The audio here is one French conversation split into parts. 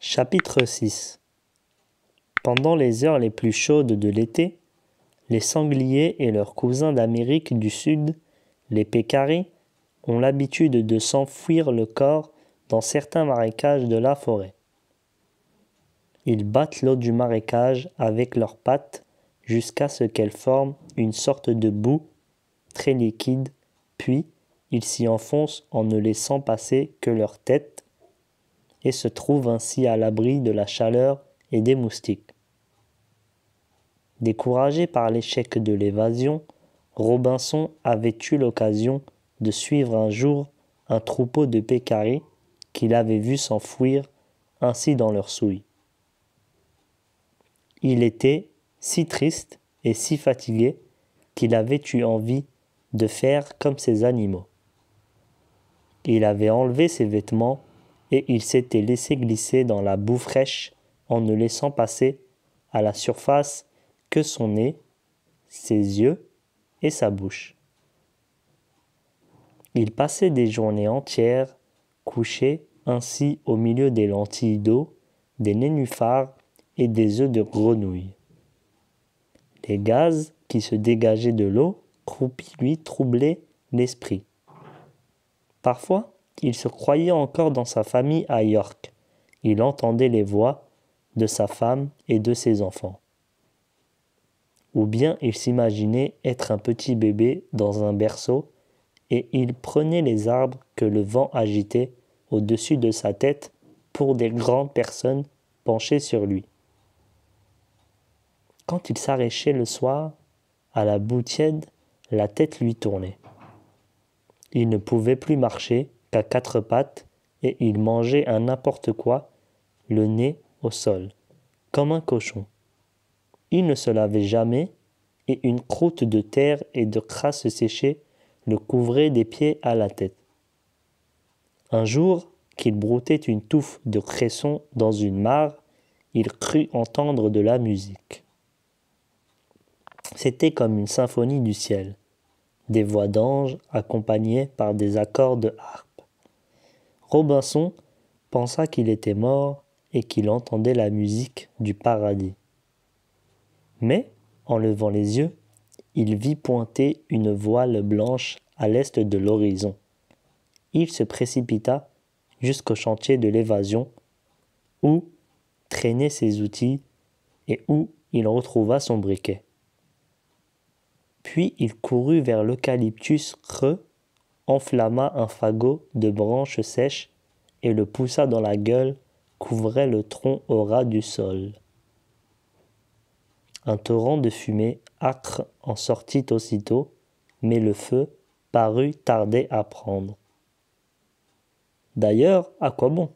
Chapitre 6. Pendant les heures les plus chaudes de l'été, les sangliers et leurs cousins d'Amérique du Sud, les pécaris, ont l'habitude de s'enfouir le corps dans certains marécages de la forêt. Ils battent l'eau du marécage avec leurs pattes jusqu'à ce qu'elle forme une sorte de boue très liquide, puis ils s'y enfoncent en ne laissant passer que leur tête et se trouvent ainsi à l'abri de la chaleur et des moustiques. Découragé par l'échec de l'évasion, Robinson avait eu l'occasion de suivre un jour un troupeau de pécaris qu'il avait vu s'enfouir ainsi dans leurs souilles. Il était si triste et si fatigué qu'il avait eu envie de faire comme ces animaux. Il avait enlevé ses vêtements et il s'était laissé glisser dans la boue fraîche en ne laissant passer à la surface que son nez, ses yeux et sa bouche. Il passait des journées entières couché ainsi au milieu des lentilles d'eau, des nénuphars et des œufs de grenouille. Les gaz qui se dégageaient de l'eau croupie lui troublaient l'esprit. Parfois, il se croyait encore dans sa famille à York. Il entendait les voix de sa femme et de ses enfants. Ou bien il s'imaginait être un petit bébé dans un berceau et il prenait les arbres que le vent agitait au-dessus de sa tête pour des grandes personnes penchées sur lui. Quand il s'arrachait le soir, à la boue tiède, la tête lui tournait. Il ne pouvait plus marcher qu'à quatre pattes et il mangeait un n'importe quoi, le nez au sol, comme un cochon. Il ne se lavait jamais et une croûte de terre et de crasse séchée le couvrait des pieds à la tête. Un jour, qu'il broutait une touffe de cresson dans une mare, il crut entendre de la musique. C'était comme une symphonie du ciel, des voix d'anges accompagnées par des accords de harpe. Robinson pensa qu'il était mort et qu'il entendait la musique du paradis. Mais, en levant les yeux, il vit pointer une voile blanche à l'est de l'horizon. Il se précipita jusqu'au chantier de l'évasion, où traînaient ses outils et où il retrouva son briquet. Puis il courut vers l'eucalyptus creux, enflamma un fagot de branches sèches et le poussa dans la gueule, couvrait le tronc au ras du sol. Un torrent de fumée âcre en sortit aussitôt, mais le feu parut tarder à prendre. D'ailleurs, à quoi bon?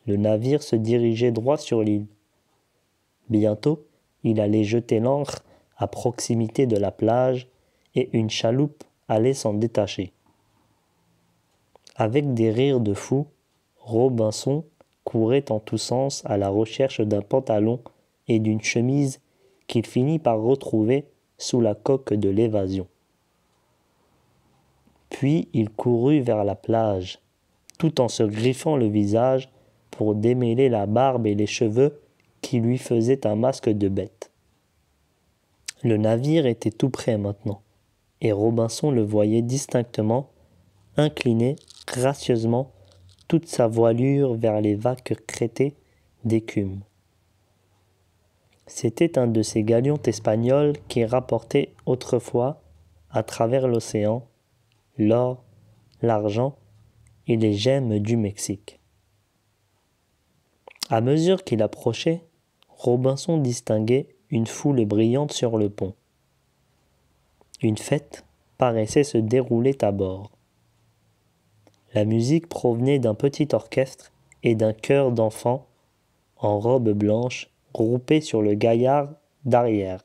Le navire se dirigeait droit sur l'île. Bientôt, il allait jeter l'ancre à proximité de la plage et une chaloupe allait s'en détacher. Avec des rires de fou, Robinson courait en tous sens à la recherche d'un pantalon et d'une chemise qu'il finit par retrouver sous la coque de l'évasion. Puis il courut vers la plage, tout en se griffant le visage pour démêler la barbe et les cheveux qui lui faisaient un masque de bête. Le navire était tout près maintenant, et Robinson le voyait distinctement, incliner gracieusement toute sa voilure vers les vagues crêtées d'écume. C'était un de ces galions espagnols qui rapportaient autrefois, à travers l'océan, l'or, l'argent et les gemmes du Mexique. À mesure qu'il approchait, Robinson distinguait une foule brillante sur le pont. Une fête paraissait se dérouler à bord. La musique provenait d'un petit orchestre et d'un chœur d'enfants en robe blanche groupés sur le gaillard d'arrière.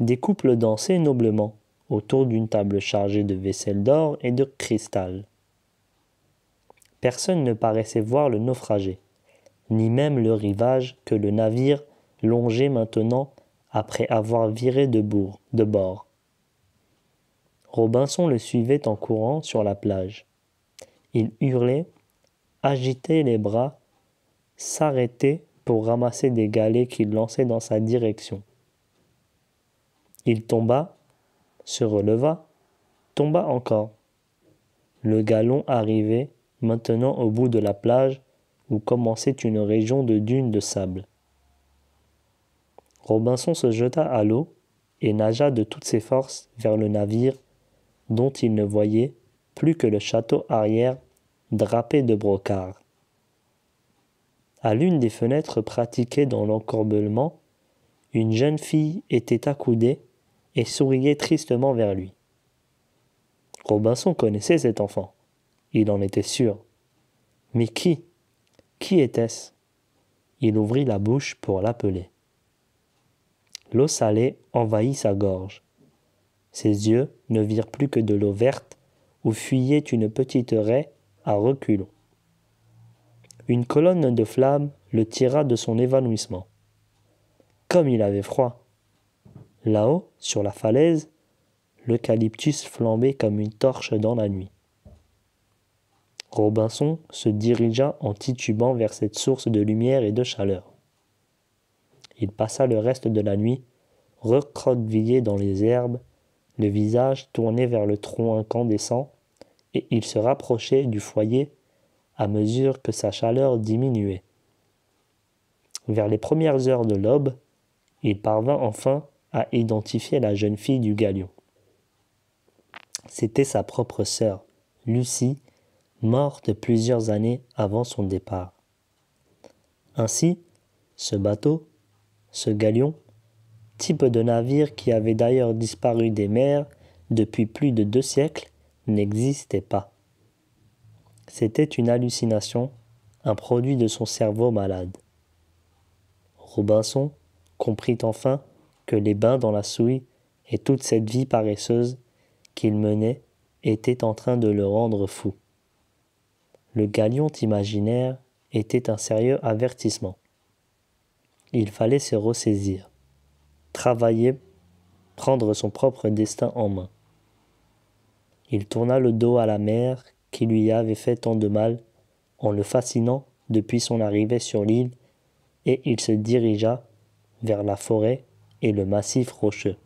Des couples dansaient noblement autour d'une table chargée de vaisselle d'or et de cristal. Personne ne paraissait voir le naufragé, ni même le rivage que le navire longeait maintenant après avoir viré de bord. Robinson le suivait en courant sur la plage. Il hurlait, agitait les bras s'arrêter pour ramasser des galets qu'il lançait dans sa direction. Il tomba, se releva, tomba encore. Le galion arrivait maintenant au bout de la plage où commençait une région de dunes de sable. Robinson se jeta à l'eau et nagea de toutes ses forces vers le navire dont il ne voyait plus que le château arrière drapé de brocart. À l'une des fenêtres pratiquées dans l'encorbellement, une jeune fille était accoudée et souriait tristement vers lui. Robinson connaissait cet enfant. Il en était sûr. Mais qui? Qui était-ce? Il ouvrit la bouche pour l'appeler. L'eau salée envahit sa gorge. Ses yeux ne virent plus que de l'eau verte où fuyait une petite raie à reculons. Une colonne de flammes le tira de son évanouissement. Comme il avait froid. Là-haut, sur la falaise, l'eucalyptus flambait comme une torche dans la nuit. Robinson se dirigea en titubant vers cette source de lumière et de chaleur. Il passa le reste de la nuit, recroquevillé dans les herbes, le visage tourné vers le tronc incandescent, et il se rapprochait du foyer à mesure que sa chaleur diminuait. Vers les premières heures de l'aube, il parvint enfin à identifier la jeune fille du galion. C'était sa propre sœur, Lucie, morte plusieurs années avant son départ. Ainsi, ce bateau, ce galion, type de navire qui avait d'ailleurs disparu des mers depuis plus de 2 siècles, n'existait pas. C'était une hallucination, un produit de son cerveau malade. Robinson comprit enfin que les bains dans la souille et toute cette vie paresseuse qu'il menait étaient en train de le rendre fou. Le galion imaginaire était un sérieux avertissement. Il fallait se ressaisir, travailler, prendre son propre destin en main. Il tourna le dos à la mer qui lui avait fait tant de mal en le fascinant depuis son arrivée sur l'île, et il se dirigea vers la forêt et le massif rocheux.